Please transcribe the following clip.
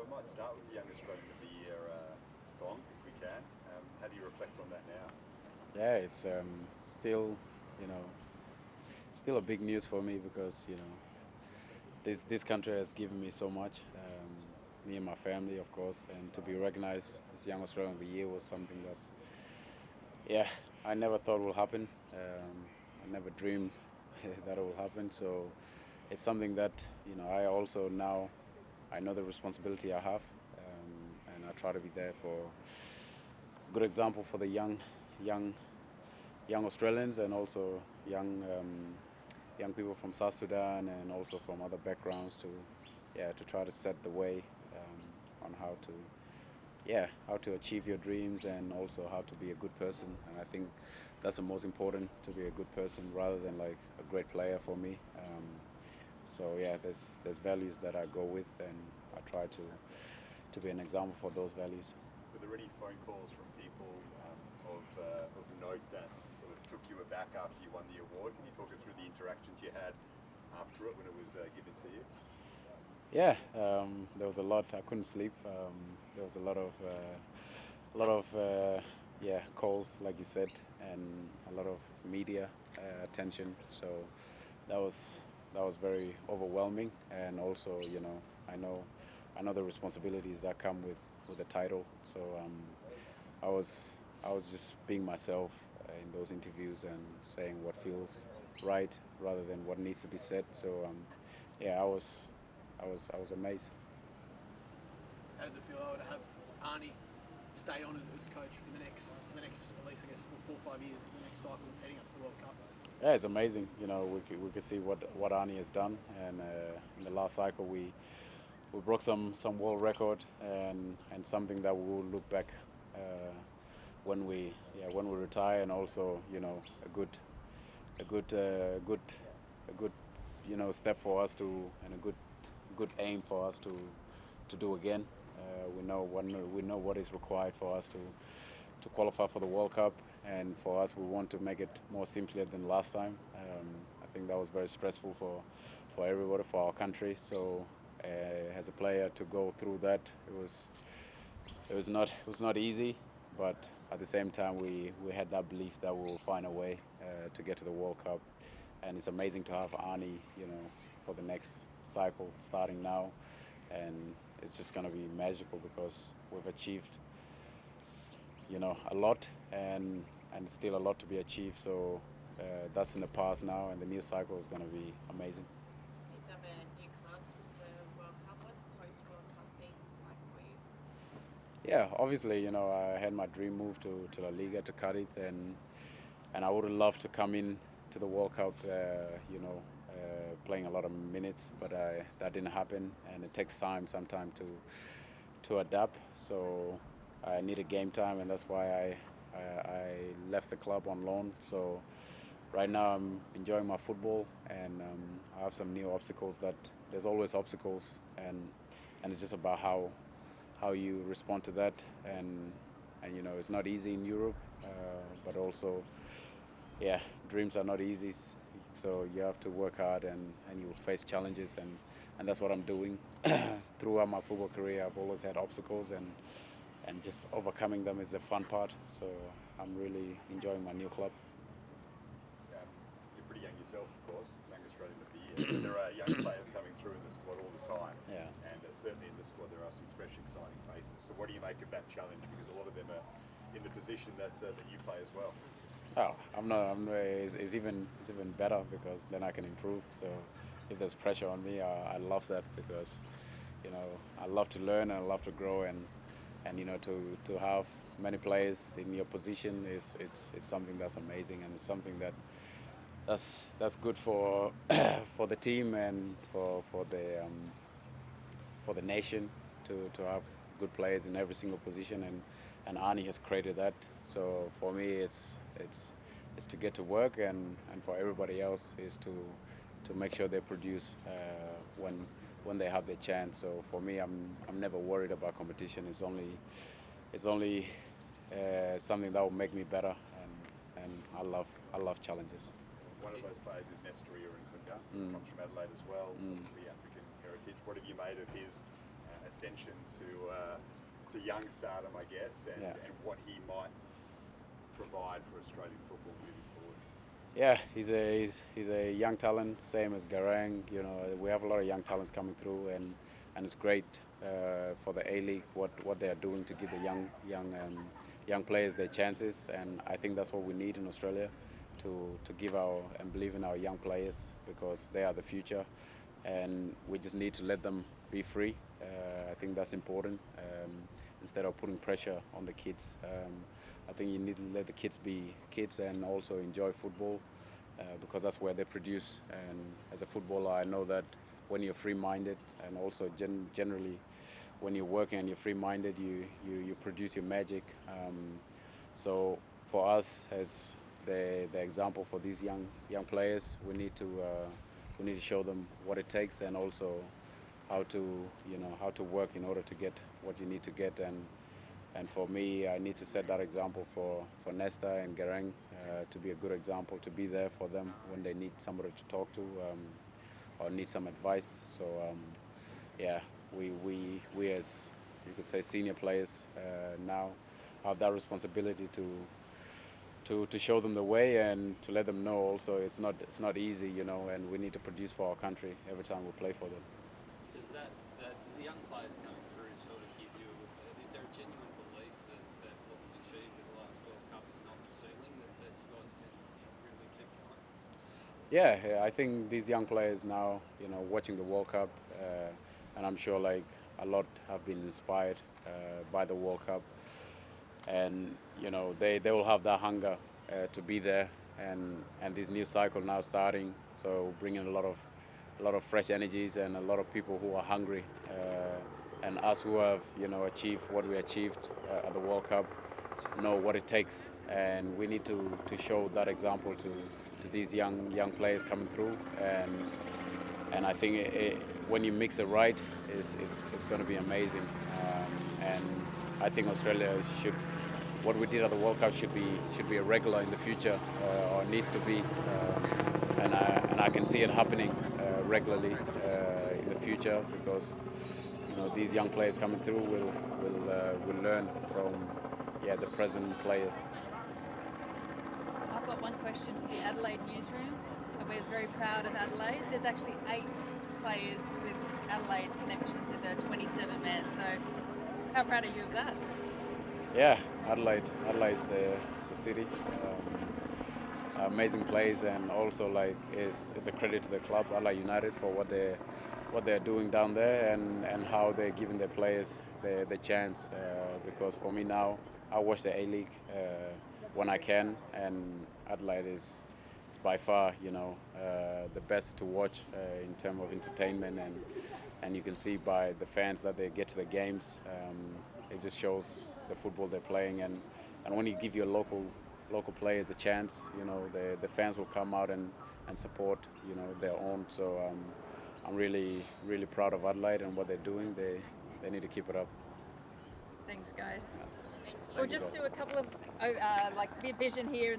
I might start with Young Australian of the Year, Gong, if we can. How do you reflect on that now? Yeah, it's still, you know, still a big news for me because this country has given me so much. Me and my family, of course, and to be recognized as Young Australian of the Year was something that's, yeah, I never thought would happen. I never dreamed that it will happen. So it's something that I also now I know the responsibility I have, and I try to be there for good example for the young young Australians and also young people from South Sudan and also from other backgrounds to try to set the way on how to achieve your dreams and also how to be a good person. And I think that's the most important, to be a good person rather than like a great player for me. So yeah, there's values that I go with, and I try to be an example for those values. Were there any phone calls from people of note that sort of took you aback after you won the award? Can you talk us through the interactions you had after it when it was given to you? Yeah, there was a lot. I couldn't sleep. There was a lot of calls, like you said, and a lot of media attention. So that was very overwhelming, and also I know the responsibilities that come with the title. So I was just being myself in those interviews and saying what feels right rather than what needs to be said. So I was amazed. How does it feel to have Arnie stay on as coach for the next at least I guess 4 or 5 years, the next cycle heading up to the World Cup? Yeah, it's amazing. We could see what Arnie has done, and in the last cycle we broke some world record and something that we will look back when we retire, and also a good step for us to, and a good aim for us to do again. We know what is required for us to qualify for the World Cup, and for us we want to make it more simpler than last time. I think that was very stressful for everybody, for our country. So as a player to go through that, it was not easy, but at the same time we had that belief that we will find a way to get to the World Cup. And it's amazing to have Arnie for the next cycle starting now, and it's just going to be magical because we've achieved a lot, and still a lot to be achieved. So that's in the past now, and the new cycle is going to be amazing. You've done a new club since the World Cup. What's post-World Cup been like for you? Yeah, obviously, I had my dream move to La Liga, to Cadiz, and I would have loved to come in to the World Cup, playing a lot of minutes, but that didn't happen, and it takes time sometimes to adapt. So I needed game time, and that's why I left the club on loan. So right now I'm enjoying my football, and I have some new obstacles. That there's always obstacles, and it's just about how you respond to that. And it's not easy in Europe, but also dreams are not easy. So you have to work hard, and you will face challenges, and that's what I'm doing. Throughout my football career, I've always had obstacles, and just overcoming them is the fun part. So I'm really enjoying my new club. You're pretty young yourself, of course, Young Australian of the Year. There are young players coming through in the squad all the time, Yeah. and certainly in the squad there are some fresh, exciting faces. So what do you make of that challenge? Because a lot of them are in the position that you play as well. Oh, it's even better because then I can improve. So if there's pressure on me, I love that because I love to learn and I love to grow, and to have many players in your position it's something that's amazing, and it's something that's good for for the team and for the nation to have good players in every single position, and Arnie has created that. So for me it's to get to work, and for everybody else is to make sure they produce when they have their chance. So for me, I'm never worried about competition. It's only something that will make me better, and I love challenges. One of those players is Nestor Irankunga, comes from Adelaide as well, obviously African heritage. What have you made of his ascension to young stardom, I guess, and, Yeah. and what he might provide for Australian football moving forward. Yeah, he's a young talent, same as Garang. You know, we have a lot of young talents coming through, and it's great for the A-League what they are doing to give the young players their chances, and I think that's what we need in Australia, to give our and believe in our young players, because they are the future, and we just need to let them be free. I think that's important, instead of putting pressure on the kids. I think you need to let the kids be kids and also enjoy football, because that's where they produce. And as a footballer, I know that when you're free-minded, and also generally when you're working and you're free-minded, you produce your magic. So for us, as the example for these young players, we need to show them what it takes, and also how to work in order to get what you need to get. And for me, I need to set that example for Nesta and Garang, to be a good example, to be there for them when they need somebody to talk to, or need some advice. So yeah, we as, you could say, senior players now have that responsibility to show them the way, and to let them know also it's not easy, you know, and we need to produce for our country every time we play for them. Does the young players coming through sort of give you, is there a genuine belief that what was achieved in the last World Cup is not the ceiling, that you guys can really keep going? Yeah, I think these young players now, you know, watching the World Cup, and I'm sure like a lot have been inspired by the World Cup, and you know they will have that hunger to be there, and this new cycle now starting, so bringing a lot of fresh energies and a lot of people who are hungry, and us who have, you know, achieved what we achieved at the World Cup know what it takes, and we need to show that example to these young players coming through, and I think when you mix it right, it's going to be amazing, and I think Australia should. What we did at the World Cup should be a regular in the future, or needs to be, and I can see it happening regularly in the future, because you know these young players coming through will learn from the present players. I've got one question for the Adelaide newsrooms. We're very proud of Adelaide. There's actually 8 players with Adelaide connections in the 27 men. So how proud are you of that? Yeah, Adelaide is the city. Amazing place, and also like it's a credit to the club, Adelaide United, for what they're doing down there, and how they're giving their players the chance. Because for me now, I watch the A-League when I can, and Adelaide is by far, you know, the best to watch in terms of entertainment, and you can see by the fans that they get to the games. It just shows the football they're playing, and when you give your local players a chance, you know, the fans will come out and support, you know, their own. So I'm really proud of Adelaide and what they're doing. They need to keep it up. Thanks, guys. Thank you. We'll just do a couple of like vision here.